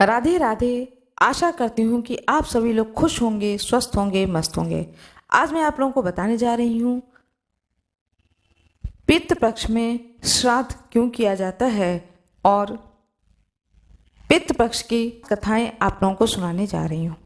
राधे राधे। आशा करती हूँ कि आप सभी लोग खुश होंगे, स्वस्थ होंगे, मस्त होंगे। आज मैं आप लोगों को बताने जा रही हूँ पितृ पक्ष में श्राद्ध क्यों किया जाता है और पितृ पक्ष की कथाएं आप लोगों को सुनाने जा रही हूँ।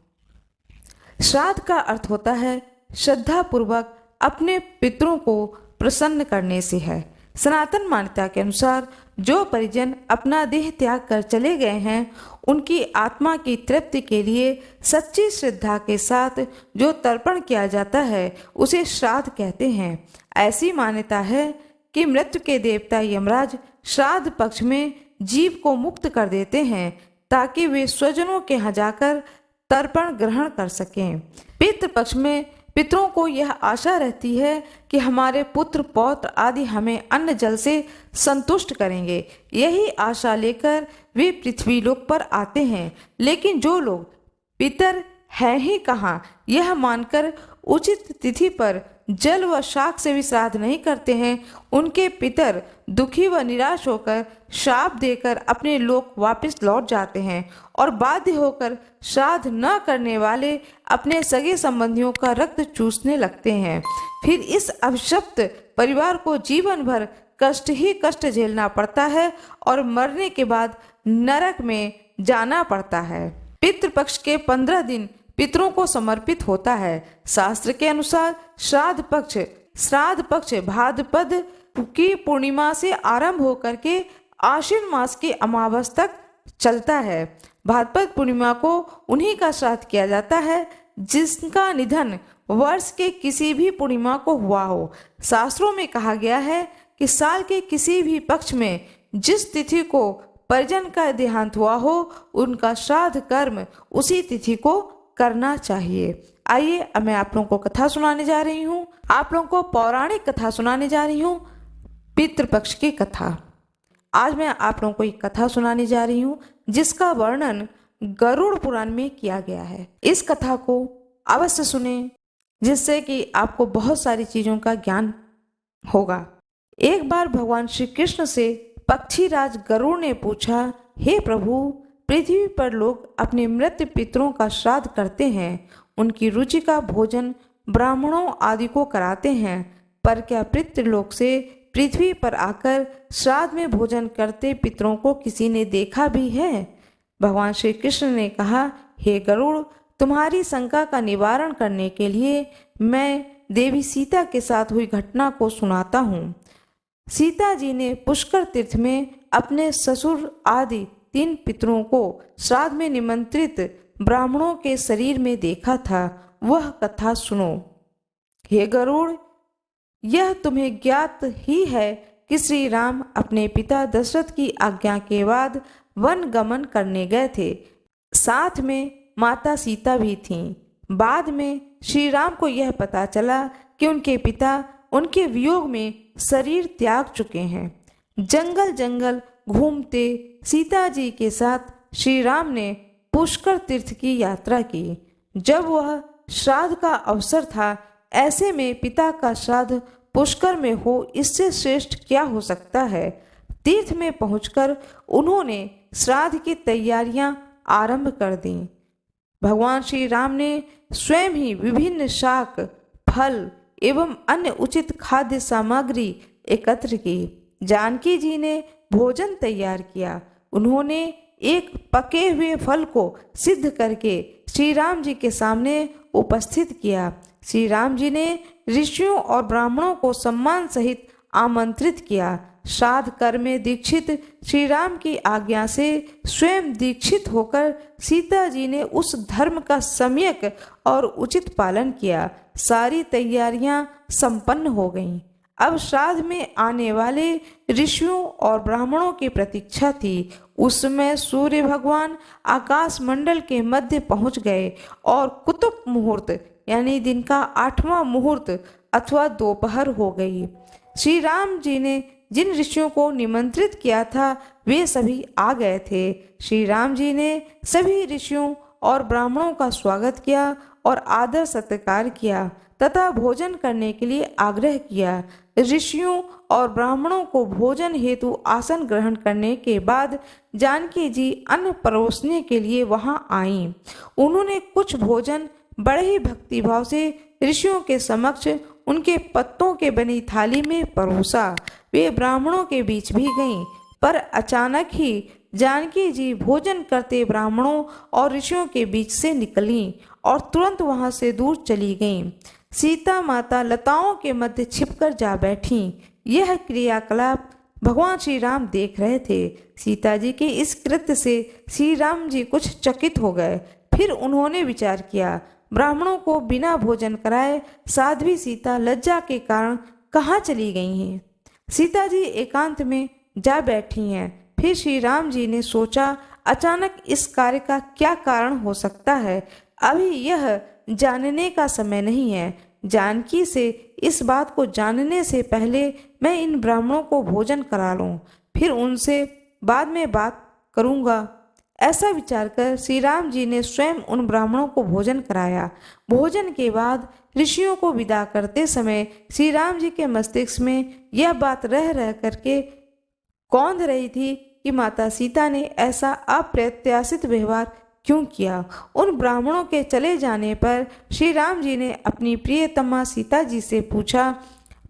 श्राद्ध का अर्थ होता है श्रद्धा पूर्वक अपने पितरों को प्रसन्न करने से है। सनातन मान्यता के अनुसार जो परिजन अपना देह त्याग कर चले गए हैं, उनकी आत्मा की तृप्ति के लिए सच्ची श्रद्धा के साथ जो तर्पण किया जाता है उसे श्राद्ध कहते हैं। ऐसी मान्यता है कि मृत्यु के देवता यमराज श्राद्ध पक्ष में जीव को मुक्त कर देते हैं ताकि वे स्वजनों के यहाँ जाकर तर्पण ग्रहण कर सकें। पितृ पक्ष में पितरों को यह आशा रहती है कि हमारे पुत्र पौत्र आदि हमें अन्न जल से संतुष्ट करेंगे। यही आशा लेकर वे पृथ्वी लोक पर आते हैं। लेकिन जो लोग पितर हैं ही कहाँ, यह मानकर उचित तिथि पर जल व शाक से भी श्राद्ध नहीं करते हैं, उनके पितर दुखी व निराश होकर शाप देकर अपने लोक वापस लौट जाते हैं और बाध्य होकर श्राद्ध न करने वाले अपने सगे संबंधियों का रक्त चूसने लगते हैं। फिर इस अभिशप्त परिवार को जीवन भर कष्ट ही कष्ट झेलना पड़ता है और मरने के बाद नरक में जाना पड़ता है। पितृपक्ष के 15 दिन पितरों को समर्पित होता है। शास्त्र के अनुसार श्राद्ध पक्ष भाद्रपद की पूर्णिमा से आरंभ होकर के आश्विन मास की अमावस तक चलता है। भाद्रपद पूर्णिमा को उन्हीं का श्राद्ध किया जाता है जिसका निधन वर्ष के किसी भी पूर्णिमा को हुआ हो। शास्त्रों में कहा गया है कि साल के किसी भी पक्ष में जिस तिथि को परिजन का देहांत हुआ हो, उनका श्राद्ध कर्म उसी तिथि को करना चाहिए। आइए अब मैं आप लोगों को कथा सुनाने जा रही हूँ। आप लोगों को पौराणिक कथा सुनाने जा रही हूँ, पितृपक्ष की कथा। आज मैं आप लोगों को एक कथा सुनाने जा रही हूँ जिसका वर्णन गरुड़ पुराण में किया गया है। इस कथा को अवश्य सुने जिससे कि आपको बहुत सारी चीजों का ज्ञान होगा। एक बार भगवान श्री कृष्ण से पक्षीराज गरुड़ ने पूछा, हे प्रभु, पृथ्वी पर लोग अपने मृत पितरों का श्राद्ध करते हैं, उनकी रुचि का भोजन ब्राह्मणों आदि को कराते हैं, पर क्या पितृलोक से पृथ्वी पर आकर श्राद्ध में भोजन करते पितरों को किसी ने देखा भी है? भगवान श्री कृष्ण ने कहा, हे गरुड़, तुम्हारी शंका का निवारण करने के लिए मैं देवी सीता के साथ हुई घटना को सुनाता हूँ। सीता जी ने पुष्कर तीर्थ में अपने ससुर आदि 3 पितरों को श्राद्ध में निमंत्रित ब्राह्मणों के शरीर में देखा था। वह कथा सुनो। हे गरुड़, यह तुम्हें ज्ञात ही है कि श्री राम अपने पिता दशरथ की आज्ञा के बाद वन गमन करने गए थे। साथ में माता सीता भी थीं। बाद में श्री राम को यह पता चला कि उनके पिता उनके वियोग में शरीर त्याग चुके हैं। जंगल जंगल घूमते सीता जी के साथ श्री राम ने पुष्कर तीर्थ की यात्रा की। जब वह श्राद्ध का अवसर था, ऐसे में पिता का श्राद्ध पुष्कर में हो, इससे श्रेष्ठ क्या हो सकता है। तीर्थ में पहुंचकर उन्होंने श्राद्ध की तैयारियां आरंभ कर दी। भगवान श्री राम ने स्वयं ही विभिन्न शाक, फल एवं अन्य उचित खाद्य सामग्री एकत्र की। जानकी जी ने भोजन तैयार किया। उन्होंने एक पके हुए फल को सिद्ध करके श्री राम जी के सामने उपस्थित किया। श्री राम जी ने ऋषियों और ब्राह्मणों को सम्मान सहित आमंत्रित किया। श्राद्ध कर्म में दीक्षित श्री राम की आज्ञा से स्वयं दीक्षित होकर सीता जी ने उस धर्म का सम्यक और उचित पालन किया। सारी तैयारियां संपन्न हो गईं। अब श्राद्ध में आने वाले ऋषियों और ब्राह्मणों की प्रतीक्षा थी। उस समय सूर्य भगवान आकाश मंडल के मध्य पहुंच गए और कुतुब मुहूर्त यानी दिन का 8वां मुहूर्त अथवा दोपहर हो गई। श्री राम जी ने जिन ऋषियों को निमंत्रित किया था, वे सभी आ गए थे। श्री राम जी ने सभी ऋषियों और ब्राह्मणों का स्वागत किया और आदर सत्कार किया। तथा भोजन करने के लिए आग्रह किया। ऋषियों और ब्राह्मणों को भोजन हेतु आसन ग्रहण करने के बाद जानकी जी अन्न परोसने के लिए वहां आईं। उन्होंने कुछ भोजन बड़े ही भक्तिभाव से ऋषियों के समक्ष उनके पत्तों के बनी थाली में परोसा। वे ब्राह्मणों के बीच भी गईं, पर अचानक ही जानकी जी भोजन करते ब्राह्मणों और ऋषियों के बीच से निकलीं और तुरंत वहां से दूर चली गईं। सीता माता लताओं के मध्य छिपकर जा बैठीं। यह क्रियाकलाप भगवान श्री राम देख रहे थे। सीता जी के इस कृत्य से श्री राम जी कुछ चकित हो गए। फिर उन्होंने विचार किया, ब्राह्मणों को बिना भोजन कराए साध्वी सीता लज्जा के कारण कहाँ चली गई हैं। सीता जी एकांत में जा बैठी हैं। फिर श्री राम जी ने सोचा, अचानक इस कार्य का क्या कारण हो सकता है। अभी यह जानने का समय नहीं है। जानकी से इस बात को जानने से पहले मैं इन ब्राह्मणों को भोजन करा लूं, फिर उनसे बाद में बात करूंगा। ऐसा विचार कर श्री राम जी ने स्वयं उन ब्राह्मणों को भोजन कराया। भोजन के बाद ऋषियों को विदा करते समय श्री राम जी के मस्तिष्क में यह बात रह रह करके कौंध रही थी कि माता सीता ने ऐसा अप्रत्याशित व्यवहार क्यों किया। उन ब्राह्मणों के चले जाने पर श्री राम जी ने अपनी प्रियतमा सीता जी से पूछा,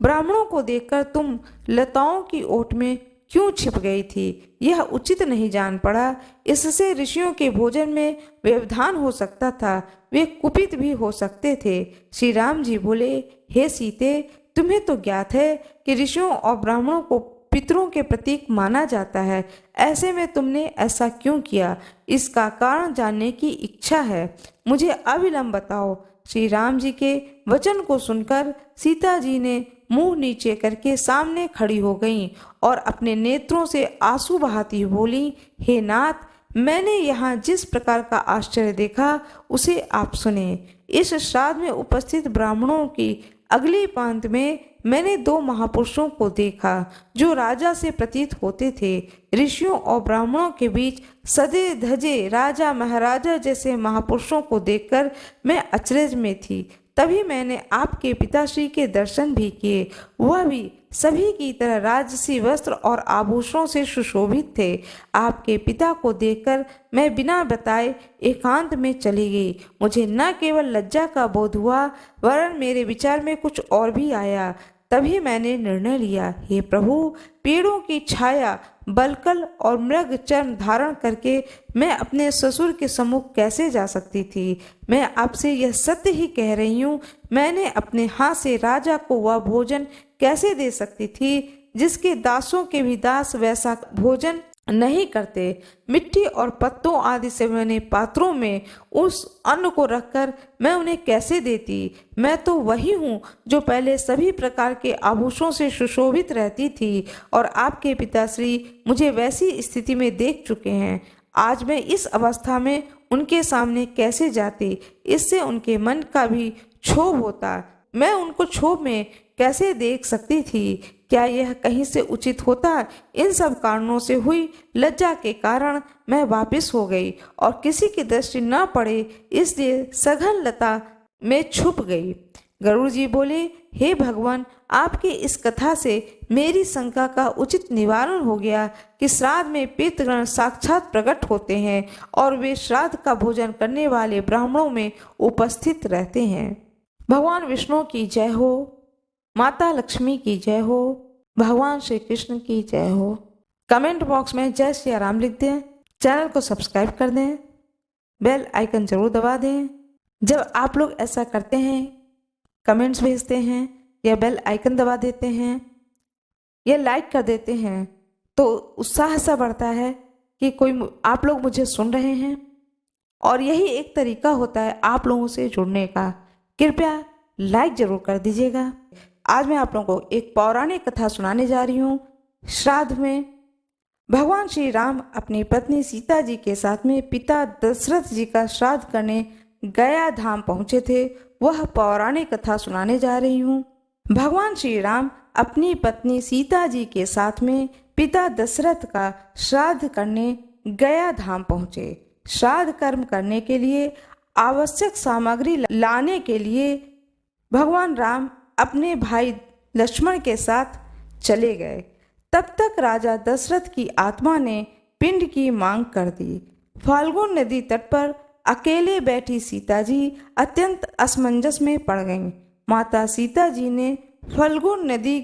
ब्राह्मणों को देखकर तुम लताओं की ओट में क्यों छिप गई थी? यह उचित नहीं जान पड़ा। इससे ऋषियों के भोजन में व्यवधान हो सकता था, वे कुपित भी हो सकते थे। श्री राम जी बोले, हे सीते, तुम्हें तो ज्ञात है कि ऋषियों और ब्राह्मणों को पितरों के प्रतीक माना जाता है। ऐसे में तुमने ऐसा क्यों किया? इसका कारण जानने की इच्छा है, मुझे अविलंब बताओ। श्री राम जी के वचन को सुनकर सीता जी ने मुंह नीचे करके सामने खड़ी हो गईं और अपने नेत्रों से आंसू बहाती बोली, हे नाथ, मैंने यहाँ जिस प्रकार का आश्चर्य देखा उसे आप सुने। इस श्राद्ध में उपस्थित ब्राह्मणों की अगली पांत में मैंने दो महापुरुषों को देखा जो राजा से प्रतीत होते थे। ऋषियों और ब्राह्मणों के बीच सजे धजे राजा महाराजा जैसे महापुरुषों को देखकर मैं अचरज में थी। तभी मैंने आपके पिताश्री के दर्शन भी किए, वह भी सभी की तरह राजसी वस्त्र और आभूषणों से सुशोभित थे। आपके पिता को देखकर मैं बिना बताए एकांत में चली गई। मुझे न केवल लज्जा का बोध हुआ, वरन मेरे विचार में कुछ और भी आया। तभी मैंने निर्णय लिया, हे प्रभु, पेड़ों की छाया, बलकल और मृग चर्म धारण करके मैं अपने ससुर के सम्मुख कैसे जा सकती थी। मैं आपसे यह सत्य ही कह रही हूँ, मैंने अपने हाथ से राजा को वह भोजन कैसे दे सकती थी जिसके दासों के भी दास वैसा भोजन नहीं करते। मिट्टी और पत्तों आदि से बने पात्रों में उस अन्न को रखकर मैं उन्हें कैसे देती। मैं तो वही हूँ जो पहले सभी प्रकार के आभूषणों से सुशोभित रहती थी और आपके पिताश्री मुझे वैसी स्थिति में देख चुके हैं। आज मैं इस अवस्था में उनके सामने कैसे जाती, इससे उनके मन का भी क्षोभ होता। मैं उनको क्षोभ में कैसे देख सकती थी? क्या यह कहीं से उचित होता? इन सब कारणों से हुई लज्जा के कारण मैं वापस हो गई और किसी की दृष्टि न पड़े इसलिए सघन लता में छुप गई। गरुड़ जी बोले, हे भगवान, आपकी इस कथा से मेरी शंका का उचित निवारण हो गया कि श्राद्ध में पितृगण साक्षात प्रकट होते हैं और वे श्राद्ध का भोजन करने वाले ब्राह्मणों में उपस्थित रहते हैं। भगवान विष्णु की जय हो, माता लक्ष्मी की जय हो, भगवान श्री कृष्ण की जय हो। कमेंट बॉक्स में जय श्री राम लिख दें, चैनल को सब्सक्राइब कर दें, बेल आइकन जरूर दबा दें। जब आप लोग ऐसा करते हैं, कमेंट्स भेजते हैं या बेल आइकन दबा देते हैं या लाइक कर देते हैं, तो उत्साह सा बढ़ता है कि कोई आप लोग मुझे सुन रहे हैं और यही एक तरीका होता है आप लोगों से जुड़ने का। कृपया लाइक जरूर कर दीजिएगा। आज मैं आप लोगों को एक पौराणिक कथा सुनाने जा रही हूँ। श्राद्ध में भगवान श्री राम अपनी पत्नी सीता जी के साथ में पिता दशरथ जी का श्राद्ध करने गया धाम पहुँचे थे, वह पौराणिक कथा सुनाने जा रही हूँ। भगवान श्री राम अपनी पत्नी सीता जी के साथ में पिता दशरथ का श्राद्ध करने गया धाम पहुँचे। श्राद्ध कर्म करने के लिए आवश्यक सामग्री लाने के लिए भगवान राम अपने भाई लक्ष्मण के साथ चले गए। तब तक राजा दशरथ की आत्मा ने पिंड की मांग कर दी। फाल्गुन नदी तट पर अकेले बैठी सीता जी अत्यंत असमंजस में पड़ गईं। माता सीता जी ने फाल्गुन नदी,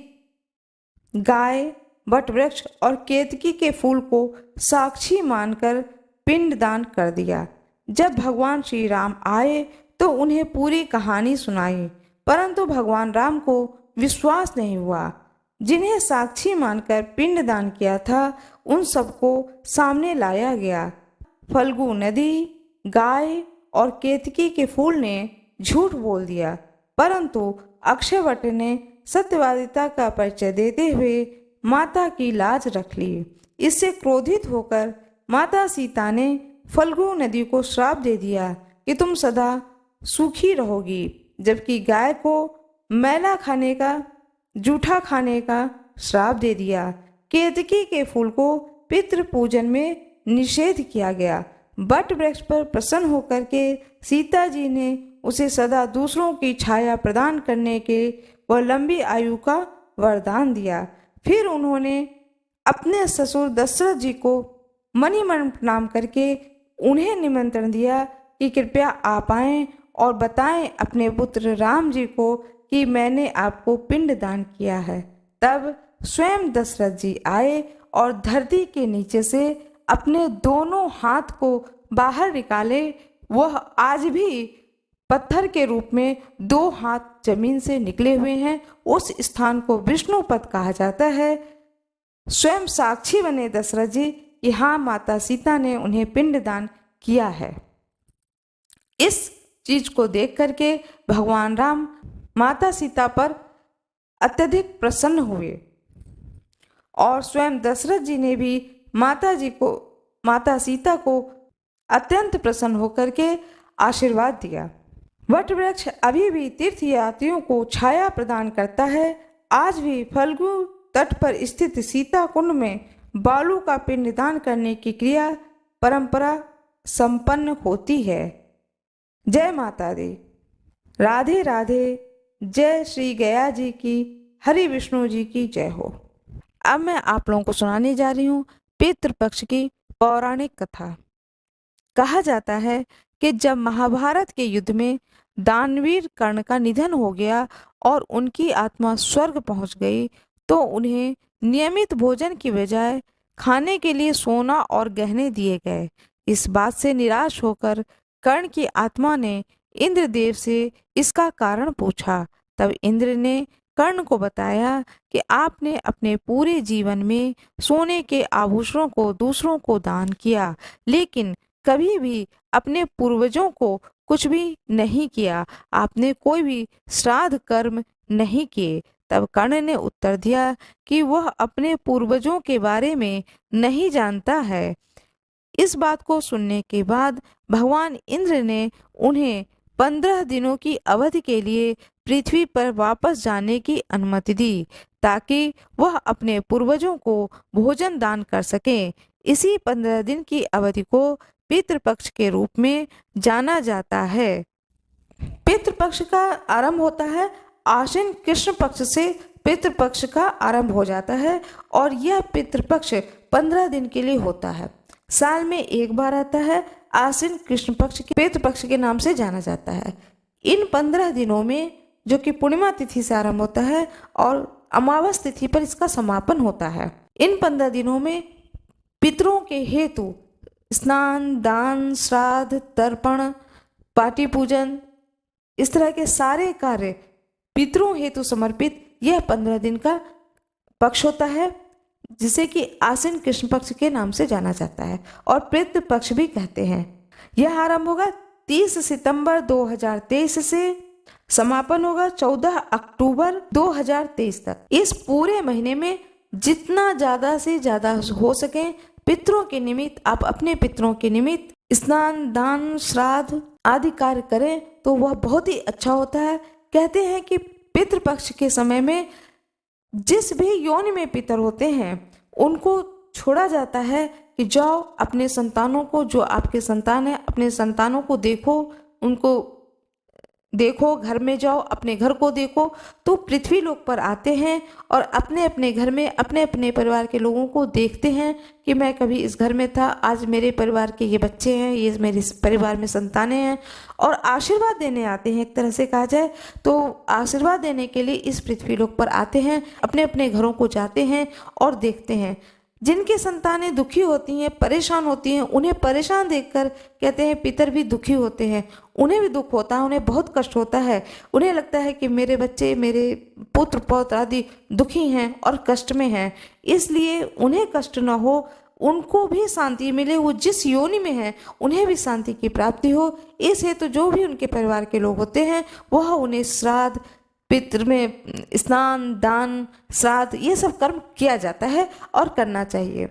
गाय, वटवृक्ष और केतकी के फूल को साक्षी मानकर पिंडदान कर दिया। जब भगवान श्री राम आए तो उन्हें पूरी कहानी सुनाई, परंतु भगवान राम को विश्वास नहीं हुआ। जिन्हें साक्षी मानकर पिंडदान किया था उन सबको सामने लाया गया। फल्गु नदी, गाय और केतकी के फूल ने झूठ बोल दिया, परंतु अक्षयवट ने सत्यवादिता का परिचय देते हुए माता की लाज रख ली। इससे क्रोधित होकर माता सीता ने फल्गु नदी को श्राप दे दिया कि तुम सदा सूखी रहोगी, जबकि गाय को मैला खाने का, जूठा खाने का श्राप दे दिया। केतकी के फूल को पितृ पूजन में निषेध किया गया। बट वृक्ष पर प्रसन्न होकर के सीता जी ने उसे सदा दूसरों की छाया प्रदान करने के व लंबी आयु का वरदान दिया। फिर उन्होंने अपने ससुर दशरथ जी को मणि मन प्रणाम करके उन्हें निमंत्रण दिया कि कृपया आप आएं और बताएं अपने पुत्र राम जी को कि मैंने आपको पिंड दान किया है। तब स्वयं दशरथ जी आए और धरती के नीचे से अपने दोनों हाथ को बाहर निकाले। वह आज भी पत्थर के रूप में 2 हाथ जमीन से निकले हुए हैं। उस स्थान को विष्णुपद कहा जाता है। स्वयं साक्षी बने दशरथ जी कि हाँ, माता सीता ने उन्हें पिंडदान किया है। इस चीज को देख करके भगवान राम माता सीता पर अत्यधिक प्रसन्न हुए और स्वयं दशरथ जी ने भी माता सीता को अत्यंत प्रसन्न होकर के आशीर्वाद दिया। वट वृक्ष अभी भी तीर्थयात्रियों को छाया प्रदान करता है। आज भी फल्गु तट पर स्थित सीता कुंड में बालू का पिंडदान करने की क्रिया परंपरा संपन्न होती है। जय माता दी। राधे राधे। जय श्री गया जी की, हरि विष्णु जी की जय हो। अब मैं आप लोगों को सुनाने जा रही हूँ पितृपक्ष की पौराणिक कथा। कहा जाता है कि जब महाभारत के युद्ध में दानवीर कर्ण का निधन हो गया और उनकी आत्मा स्वर्ग पहुंच गई, तो उन्हें नियमित भोजन की बजाय खाने के लिए सोना और गहने दिए गए। इस बात से निराश होकर कर्ण की आत्मा ने इंद्रदेव से इसका कारण पूछा। तब इंद्र ने कर्ण को बताया कि आपने अपने पूरे जीवन में सोने के आभूषणों को दूसरों को दान किया, लेकिन कभी भी अपने पूर्वजों को कुछ भी नहीं किया। आपने कोई भी श्राद्ध कर्म नहीं किए। तब कर्ण ने उत्तर दिया कि वह अपने पूर्वजों के बारे में नहीं जानता है। इस बात को सुनने के बाद भगवान इंद्र ने उन्हें 15 दिनों की अवधि के लिए पृथ्वी पर वापस जाने की अनुमति दी, ताकि वह अपने पूर्वजों को भोजन दान कर सकें। इसी 15 दिन की अवधि को पितृपक्ष के रूप में जाना जाता है। पितृपक्ष का आरंभ होता है आश्विन कृष्ण पक्ष से। पितृपक्ष का आरंभ हो जाता है और यह पितृपक्ष 15 दिन के लिए होता है। साल में एक बार आता है। आश्विन कृष्ण पक्ष के पितृपक्ष के नाम से जाना जाता है। इन 15 दिनों में, जो कि पूर्णिमा तिथि से आरंभ होता है और अमावस तिथि पर इसका समापन होता है, इन 15 दिनों में पितरों के हेतु स्नान, दान, श्राद्ध, तर्पण, पाटी पूजन, इस तरह के सारे कार्य पितरों हेतु समर्पित यह 15 दिन का पक्ष होता है, जिसे कि आश्विन कृष्ण पक्ष के नाम से जाना जाता है और पितृ पक्ष भी कहते हैं। यह आरंभ होगा 30 सितंबर 2023 से, समापन होगा 14 अक्टूबर 2023 तक। इस पूरे महीने में जितना ज्यादा से ज्यादा हो सके पितरों के निमित्त, आप अपने पितरों के निमित्त स्नान, दान, श्राद्ध आदि कार्य करें तो वह बहुत ही अच्छा होता है। कहते हैं कि पितृपक्ष के समय में जिस भी योनि में पितर होते हैं उनको छोड़ा जाता है कि जाओ अपने संतानों को, जो आपके संतान है, अपने संतानों को देखो, उनको देखो, घर में जाओ, अपने घर को देखो, तो पृथ्वी लोक पर आते हैं और अपने अपने घर में अपने अपने परिवार के लोगों को देखते हैं कि मैं कभी इस घर में था, आज मेरे परिवार के ये बच्चे हैं, ये मेरे परिवार में संतानें हैं, और आशीर्वाद देने आते हैं। एक तरह से कहा जाए तो आशीर्वाद देने के लिए इस पृथ्वी लोक पर आते हैं, अपने अपने घरों को जाते हैं और देखते हैं। जिनकी संतानें दुखी होती हैं, परेशान होती हैं, उन्हें परेशान देखकर कहते हैं पितर भी दुखी होते हैं, उन्हें भी दुख होता है, उन्हें बहुत कष्ट होता है। उन्हें लगता है कि मेरे बच्चे, मेरे पुत्र पौत्र आदि दुखी हैं और कष्ट में हैं, इसलिए उन्हें कष्ट न हो, उनको भी शांति मिले, वो जिस योनि में है उन्हें भी शांति की प्राप्ति हो। इस हेतु जो भी उनके परिवार के लोग होते हैं वह उन्हें श्राद्ध, पितृ में स्नान, दान, श्राद्ध, ये सब कर्म किया जाता है और करना चाहिए।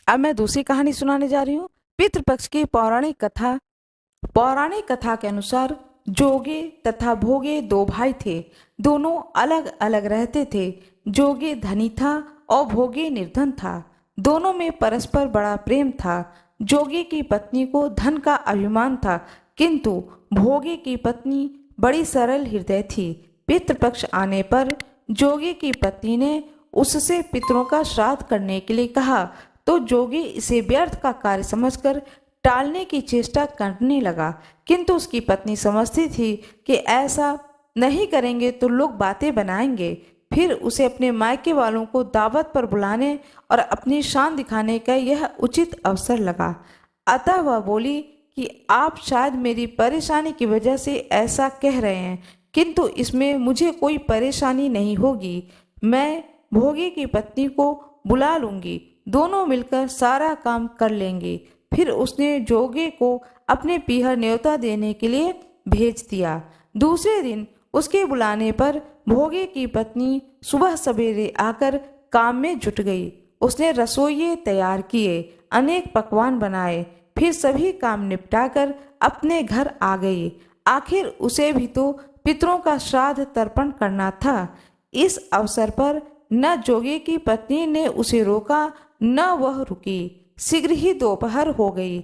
अब मैं दूसरी कहानी सुनाने जा रही हूँ। पितृपक्ष की पौराणिक कथा। पौराणिक कथा के अनुसार जोगे तथा भोगे दो भाई थे। दोनों अलग अलग रहते थे। जोगे धनी था और भोगे निर्धन था। दोनों में परस्पर बड़ा प्रेम था। जोगे की पत्नी को धन का अभिमान था, किंतु भोगे की पत्नी बड़ी सरल हृदय थी। पितृपक्ष आने पर जोगी की पत्नी ने उससे पितरों का श्राद्ध करने के लिए कहा, तो जोगी इसे व्यर्थ का कार्य समझकर टालने की चेष्टा करने लगा, किंतु उसकी पत्नी समझती थी कि ऐसा नहीं करेंगे तो लोग बातें बनाएंगे। फिर उसे अपने मायके वालों को दावत पर बुलाने और अपनी शान दिखाने का यह उचित अवसर लगा। अतः वह बोली कि आप शायद मेरी परेशानी की वजह से ऐसा कह रहे हैं, किंतु इसमें मुझे कोई परेशानी नहीं होगी। मैं भोगे की पत्नी को बुला लूंगी, दोनों मिलकर सारा काम कर लेंगे। फिर उसने जोगे को अपने पीहर न्योता देने के लिए भेज दिया। दूसरे दिन उसके बुलाने पर भोगे की पत्नी सुबह सवेरे आकर काम में जुट गई। उसने रसोइये तैयार किए, अनेक पकवान बनाए, फिर सभी काम निपटाकर अपने घर आ गई। आखिर उसे भी तो पितरों का श्राद्ध तर्पण करना था। इस अवसर पर न जोगी की पत्नी ने उसे रोका, न वह रुकी। शीघ्र ही दोपहर हो गई।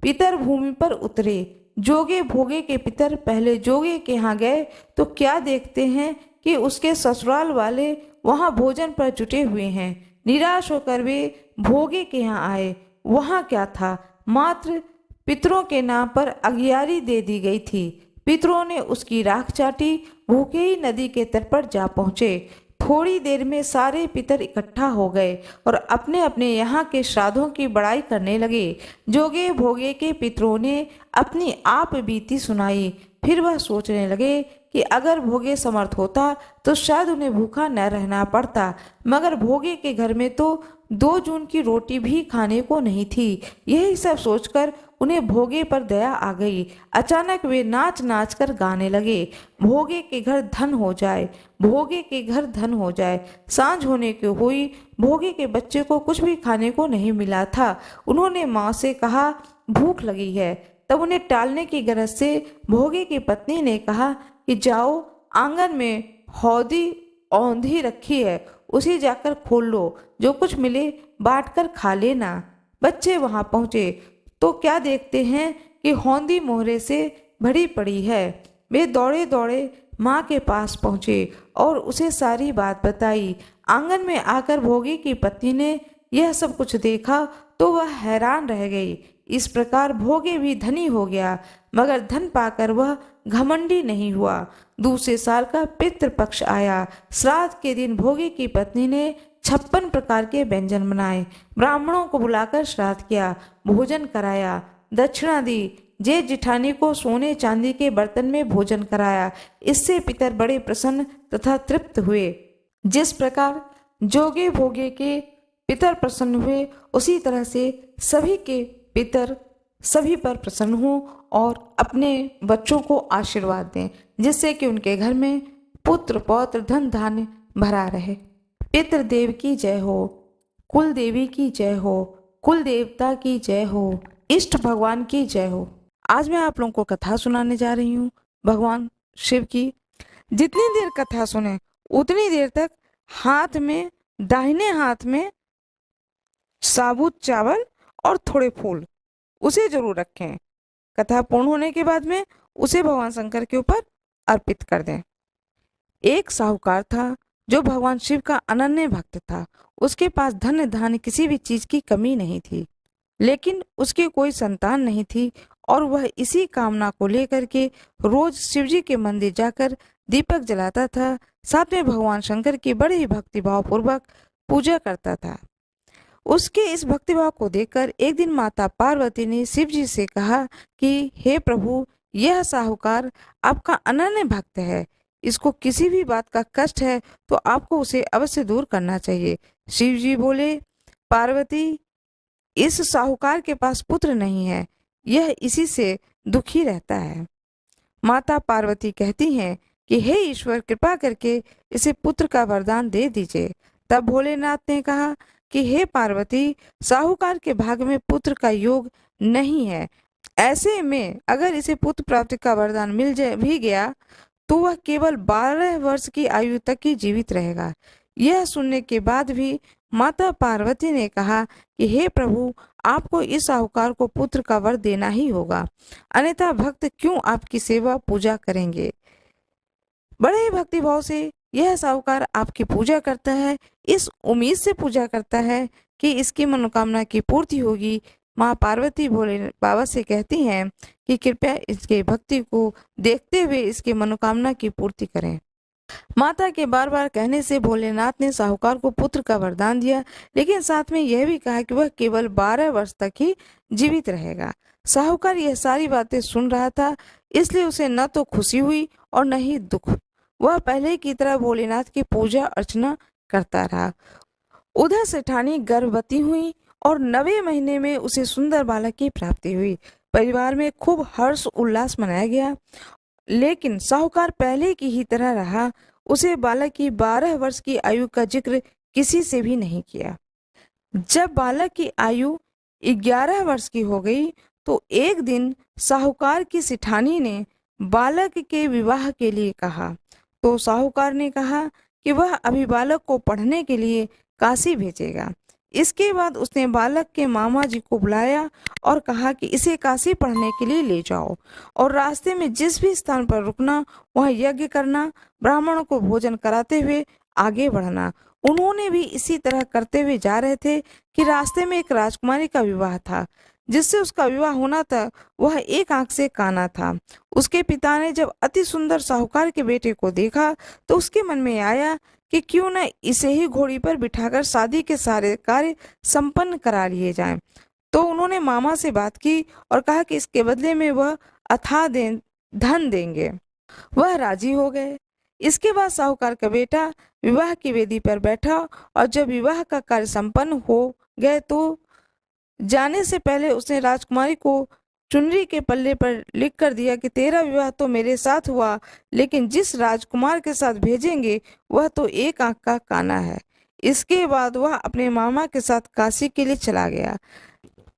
पितर भूमि पर उतरे। जोगे भोगे के पितर पहले जोगे के यहाँ गए तो क्या देखते हैं कि उसके ससुराल वाले वहाँ भोजन पर जुटे हुए हैं। निराश होकर वे भोगे के यहाँ आए। वहाँ क्या था, मात्र पितरों के नाम पर अगियारी दे दी गई थी। पितरों ने उसकी राख चाटी, भूखे ही नदी के तट पर जा पहुँचे। थोड़ी देर में सारे पितर इकट्ठा हो गए और अपने अपने यहाँ के श्राद्धों की बड़ाई करने लगे। जोगे भोगे के पितरों ने अपनी आप बीती सुनाई। फिर वह सोचने लगे कि अगर भोगे समर्थ होता तो शायद उन्हें भूखा न रहना पड़ता, मगर भोगे के घर में तो 2 जून की रोटी भी खाने को नहीं थी। यही सब सोचकर उन्हें भोगे पर दया आ गई। अचानक वे नाच नाच कर गाने लगे, भोगे के घर धन हो जाए, भोगे के घर धन हो जाए। सांझ होने की हुई। भोगे के बच्चे को कुछ भी खाने को नहीं मिला था। उन्होंने माँ से कहा, भूख लगी है। तब उन्हें टालने की गरज से भोगे की पत्नी ने कहा कि जाओ, आंगन में हौदी औंधी रखी है, उसी जाकर खोल लो, जो कुछ मिले बांट कर खा लेना। बच्चे वहां पहुंचे तो क्या देखते हैं कि हौदी मोहरे से भरी पड़ी है। वे दौड़े दौड़े माँ के पास पहुँचे और उसे सारी बात बताई। आंगन में आकर भोगी की पत्नी ने यह सब कुछ देखा तो वह हैरान रह गई। इस प्रकार भोगे भी धनी हो गया, मगर धन पाकर वह घमंडी नहीं हुआ। दूसरे साल का पितृपक्ष आया। श्राद्ध के दिन भोगे की पत्नी ने 56 प्रकार के व्यंजन बनाए, ब्राह्मणों को बुलाकर श्राद्ध किया, भोजन कराया, दक्षिणा दी। जेठ जिठानी को सोने चांदी के बर्तन में भोजन कराया। इससे पितर बड़े प्रसन्न तथा तृप्त हुए। जिस प्रकार जोगे भोगे के पितर प्रसन्न हुए, उसी तरह से सभी के पितर सभी पर प्रसन्न हों और अपने बच्चों को आशीर्वाद दें, जिससे कि उनके घर में पुत्र पौत्र धन धान्य भरा रहे। पितृदेव की जय हो, कुल देवी की जय हो, कुल देवता की जय हो, इष्ट भगवान की जय हो। आज मैं आप लोगों को कथा सुनाने जा रही हूँ भगवान शिव की। जितनी देर कथा सुने उतनी देर तक हाथ में, दाहिने हाथ में साबुत चावल और थोड़े फूल उसे जरूर रखें। कथा पूर्ण होने के बाद में उसे भगवान शंकर के ऊपर अर्पित कर दें। एक साहूकार था जो भगवान शिव का अनन्य भक्त था। उसके पास धन धान्य किसी भी चीज की कमी नहीं थी, लेकिन उसकी कोई संतान नहीं थी और वह इसी कामना को लेकर के रोज शिवजी के मंदिर जाकर दीपक जलाता था। साथ में भगवान शंकर की बड़े ही भक्तिभाव पूर्वक पूजा करता था। उसके इस भक्तिभाव को देखकर एक दिन माता पार्वती ने शिव जी से कहा कि हे प्रभु, यह साहूकार आपका अनन्य भक्त है। इसको किसी भी बात का कष्ट है तो आपको उसे अवश्य दूर करना चाहिए। शिव जी बोले, पार्वती, इस साहूकार के पास पुत्र नहीं है, यह इसी से दुखी रहता है। माता पार्वती कहती हैं कि हे ईश्वर, कृपा करके इसे पुत्र का वरदान दे दीजिए। तब भोलेनाथ ने कहा कि हे पार्वती, साहूकार के भाग्य में पुत्र का योग नहीं है। ऐसे में अगर इसे पुत्र प्राप्ति का वरदान मिल जाए भी गया तो वह केवल 12 वर्ष की आयु तक ही जीवित रहेगा। यह सुनने के बाद भी माता पार्वती ने कहा कि हे प्रभु, आपको इस साहूकार को पुत्र का वर देना ही होगा, अन्यथा भक्त क्यों आपकी सेवा पूजा करेंगे। बड़े ही भक्तिभाव से यह साहूकार आपकी पूजा करता है, इस उम्मीद से पूजा करता है कि इसकी मनोकामना की पूर्ति होगी। माँ पार्वती भोले बाबा से कहती हैं कि कृपया इसके भक्ति को देखते हुए इसकी मनोकामना की पूर्ति करें। माता के बार बार कहने से भोलेनाथ ने साहूकार को पुत्र का वरदान दिया, लेकिन साथ में यह भी कहा कि वह केवल 12 वर्ष तक ही जीवित रहेगा। साहूकार यह सारी बातें सुन रहा था, इसलिए उसे न तो खुशी हुई और न ही दुख। वह पहले की तरह भोलेनाथ की पूजा अर्चना करता रहा। उधर सेठानी गर्भवती हुई और 9वें महीने में उसे सुंदर बालक की प्राप्ति हुई। परिवार में खूब हर्ष उल्लास मनाया गया, लेकिन साहूकार पहले की ही तरह रहा। उसे बालक की 12 वर्ष की आयु का जिक्र किसी से भी नहीं किया। जब बालक की आयु 11 वर्ष की हो गई तो एक दिन साहूकार की सिठानी ने बालक के विवाह के लिए कहा। तो साहूकार ने कहा कि वह अभी बालक को पढ़ने के लिए काशी भेजेगा। इसके बाद उसने बालक के मामा जी को बुलाया और कहा कि इसे काशी पढ़ने के लिए ले जाओ और रास्ते में जिस भी स्थान पर रुकना वहाँ यज्ञ करना, ब्राह्मणों को भोजन कराते हुए आगे बढ़ना। उन्होंने भी इसी तरह करते हुए जा रहे थे कि रास्ते में एक राजकुमारी का विवाह था। जिससे उसका विवाह होना था वह एक आंख से काना था। उसके पिता ने जब अति सुंदर साहूकार के बेटे को देखा तो उसके मन में आया कि क्यों न इसे ही घोड़ी पर बिठाकर शादी के सारे कार्य संपन्न करा लिए जाएं। तो उन्होंने मामा से बात की और कहा कि इसके बदले में वह अथाह धन देंगे। वह राजी हो गए। इसके बाद साहूकार का बेटा विवाह की वेदी पर बैठा और जब विवाह का कार्य संपन्न हो गए तो जाने से पहले उसने राजकुमारी को चुनरी के पल्ले पर लिख कर दिया कि तेरा विवाह तो मेरे साथ हुआ, लेकिन जिस राजकुमार के साथ भेजेंगे वह तो एक आंख का काना है। इसके बाद वह अपने मामा के साथ काशी के लिए चला गया।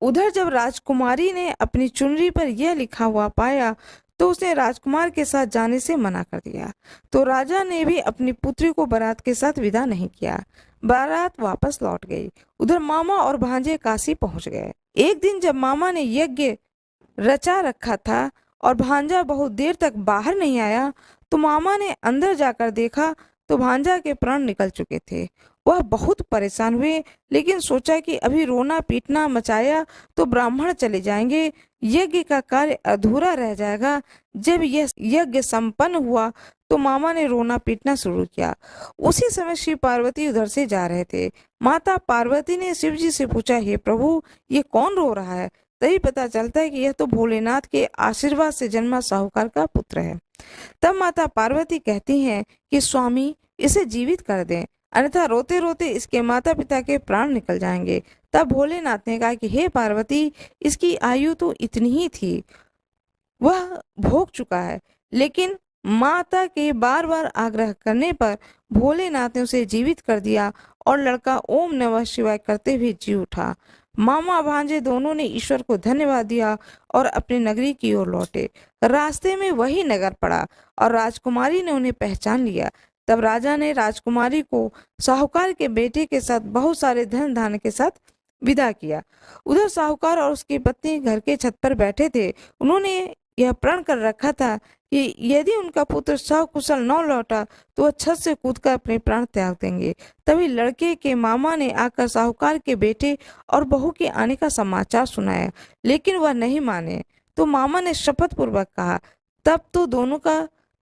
उधर जब राजकुमारी ने अपनी चुनरी पर यह लिखा हुआ पाया तो उसने राजकुमार के साथ जाने से मना कर दिया। तो राजा ने भी अपनी पुत्री को बारात के साथ विदा नहीं किया। बारात वापस लौट गई। उधर मामा और भांजे काशी पहुंच गए। एक दिन जब मामा ने यज्ञ रचा रखा था और भांजा बहुत देर तक बाहर नहीं आया तो मामा ने अंदर जाकर देखा तो भांजा के प्राण निकल चुके थे। वह बहुत परेशान हुए, लेकिन सोचा कि अभी रोना पीटना मचाया तो ब्राह्मण चले जाएंगे, यज्ञ का कार्य अधूरा रह जाएगा। जब यह यज्ञ संपन्न हुआ तो मामा ने रोना पीटना शुरू किया। उसी समय शिव पार्वती उधर से जा रहे थे। माता पार्वती ने शिव जी से पूछा, हे प्रभु, ये कौन रो रहा है? तभी पता चलता है कि यह तो भोलेनाथ के आशीर्वाद से जन्मा साहूकार का पुत्र है। तब माता पार्वती कहती हैं कि स्वामी, इसे जीवित कर दें, अन्यथा रोते रोते इसके माता पिता के प्राण निकल जाएंगे। तब भोलेनाथ ने कहा कि हे पार्वती, इसकी आयु तो इतनी ही थी, वह भोग चुका है। लेकिन माता के बार बार आग्रह करने पर भोलेनाथ ने उसे जीवित कर दिया और लड़का ओम नमः शिवाय करते हुए जी उठा। मामा भांजे दोनों ने ईश्वर को धन्यवाद दिया और अपनी नगरी की ओर लौटे। रास्ते में वही नगर पड़ा और राजकुमारी ने उन्हें पहचान लिया। तब राजा ने राजकुमारी को साहूकार के बेटे के साथ बहुत सारे धन धान्य के साथ विदा किया। उधर साहूकार और उसकी पत्नी घर के छत पर बैठे थे। उन्होंने यह प्रण कर रखा था कि यदि उनका पुत्र सकुशल न लौटा तो वह छत से कूदकर अपने प्राण त्याग देंगे। तभी लड़के के मामा ने आकर साहूकार के बेटे और बहू के आने का समाचार सुनाया, लेकिन वह नहीं माने। तो मामा ने शपथ पूर्वक कहा। तब तो दोनों का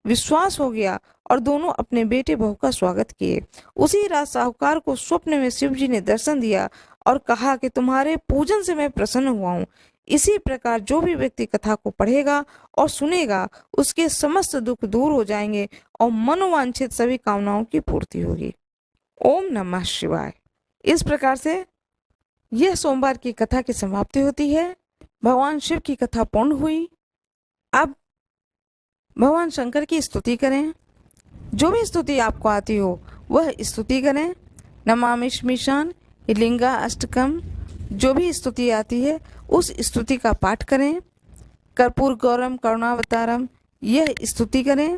विश्वास हो गया और दोनों अपने बेटे बहू का स्वागत किए। उसी रात साहूकार को स्वप्न में शिव जी ने दर्शन दिया और कहा कि तुम्हारे पूजन से मैं प्रसन्न हुआ हूँ। इसी प्रकार जो भी व्यक्ति कथा को पढ़ेगा और सुनेगा उसके समस्त दुख दूर हो जाएंगे और मनोवांछित सभी कामनाओं की पूर्ति होगी। ओम नमः शिवाय। इस प्रकार से यह सोमवार की कथा की समाप्ति होती है। भगवान शिव की कथा पूर्ण हुई। अब भगवान शंकर की स्तुति करें। जो भी स्तुति आपको आती हो वह स्तुति करें। नमामि स्मीशान, लिंगा अष्टकम, जो भी स्तुति आती है उस स्तुति का पाठ करें। कर्पूर गौरम करुणावतारम, यह स्तुति करें।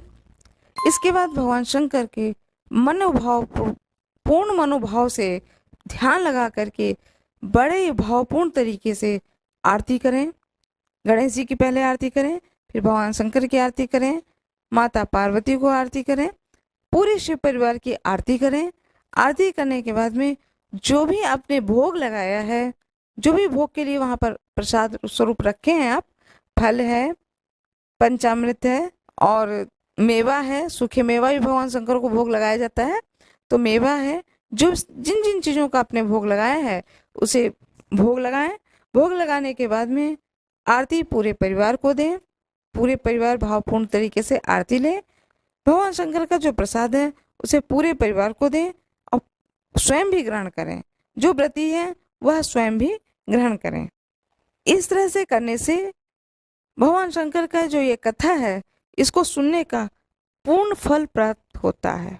इसके बाद भगवान शंकर के पूर्ण मनोभाव से ध्यान लगा करके बड़े भावपूर्ण तरीके से आरती करें। गणेश जी की पहले आरती करें, फिर भगवान शंकर की आरती करें, माता पार्वती को आरती करें, पूरे शिव परिवार की आरती करें। आरती करने के बाद में जो भी आपने भोग लगाया है, जो भी भोग के लिए वहाँ पर प्रसाद स्वरूप रखे हैं आप, फल है, पंचामृत है और मेवा है। सूखे मेवा भी भगवान शंकर को भोग लगाया जाता है, तो मेवा है। जो जिन जिन चीज़ों का आपने भोग लगाया है उसे भोग लगाएं। भोग लगाने के बाद में आरती पूरे परिवार को दें। पूरे परिवार भावपूर्ण तरीके से आरती लें। भगवान शंकर का जो प्रसाद है उसे पूरे परिवार को दें और स्वयं भी ग्रहण करें। जो व्रती है वह स्वयं भी ग्रहण करें। इस तरह से करने से भगवान शंकर का जो ये कथा है इसको सुनने का पूर्ण फल प्राप्त होता है।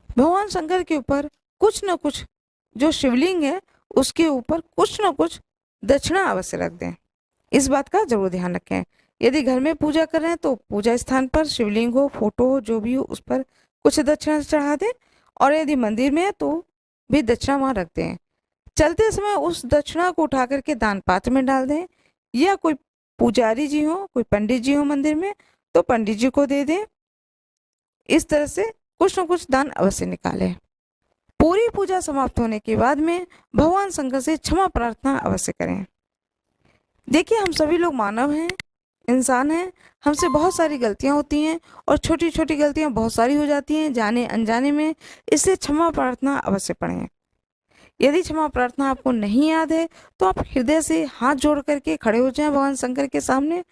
भगवान शंकर के ऊपर कुछ न कुछ, जो शिवलिंग है उसके ऊपर कुछ न कुछ दक्षिणा अवश्य रख दें। इस बात का जरूर ध्यान रखें। यदि घर में पूजा कर रहे हैं तो पूजा स्थान पर शिवलिंग हो, फोटो हो, जो भी हो उस पर कुछ दक्षिणा चढ़ा दें, और यदि मंदिर में है तो भी दक्षिणा वहाँ रख दें। चलते समय उस दक्षिणा को उठा करके दान पात्र में डाल दें, या कोई पुजारी जी हो, कोई पंडित जी हो मंदिर में तो पंडित जी को दे दें। इस तरह से कुछ न कुछ दान अवश्य निकालें। पूरी पूजा समाप्त होने के बाद में भगवान शंकर से क्षमा प्रार्थना अवश्य करें। देखिए, हम सभी लोग मानव हैं, इंसान हैं, हमसे बहुत सारी गलतियां होती हैं और छोटी छोटी गलतियां बहुत सारी हो जाती हैं जाने अनजाने में। इसलिए क्षमा प्रार्थना अवश्य पढ़ें। यदि क्षमा प्रार्थना आपको नहीं याद है तो आप हृदय से हाथ जोड़ करके खड़े हो जाएं भगवान शंकर के सामने।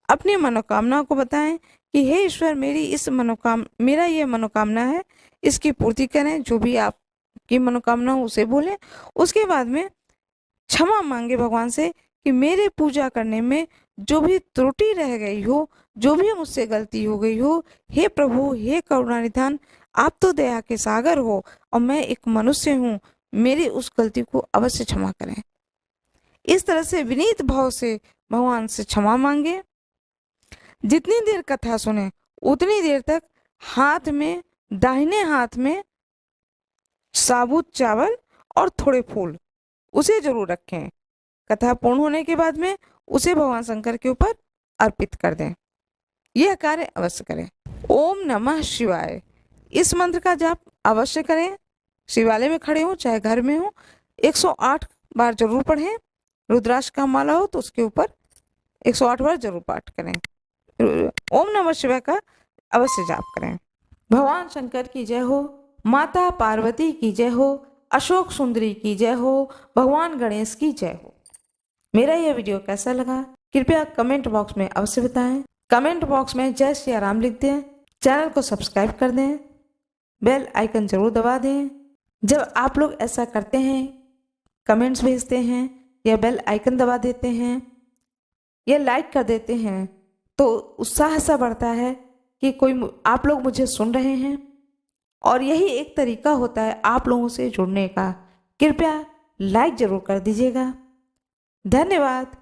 अपनी मनोकामना को बताएं कि हे ईश्वर, मेरा ये मनोकामना है, इसकी पूर्ति करें। जो भी आपकी मनोकामना हो उसे बोलें। उसके बाद में क्षमा मांगे भगवान से कि मेरे पूजा करने में जो भी त्रुटि रह गई हो, जो भी मुझसे गलती हो गई हो, हे प्रभु, हे करुणानिधान, आप तो दया के सागर हो और मैं एक मनुष्य हूँ, मेरी उस गलती को अवश्य क्षमा करें। इस तरह से विनीत भाव से भगवान से क्षमा मांगे। जितनी देर कथा सुने उतनी देर तक दाहिने हाथ में साबुत चावल और थोड़े फूल उसे जरूर रखें। कथा पूर्ण होने के बाद में उसे भगवान शंकर के ऊपर अर्पित कर दें। यह कार्य अवश्य करें। ओम नमः शिवाय, इस मंत्र का जाप अवश्य करें। शिवालय में खड़े हो चाहे घर में हो, 108 बार जरूर पढ़ें। रुद्राक्ष का माला हो तो उसके ऊपर 108 बार जरूर पाठ करें। ओम नमः शिवाय का अवश्य जाप करें। भगवान शंकर की जय हो, माता पार्वती की जय हो, अशोक सुंदरी की जय हो, भगवान गणेश की जय हो। मेरा यह वीडियो कैसा लगा कृपया कमेंट बॉक्स में अवश्य बताएं। कमेंट बॉक्स में जय श्री राम लिख दें। चैनल को सब्सक्राइब कर दें। बेल आइकन जरूर दबा दें। जब आप लोग ऐसा करते हैं, कमेंट्स भेजते हैं या बेल आइकन दबा देते हैं या लाइक कर देते हैं, तो उत्साह सा बढ़ता है कि आप लोग मुझे सुन रहे हैं, और यही एक तरीका होता है आप लोगों से जुड़ने का। कृपया लाइक जरूर कर दीजिएगा। धन्यवाद।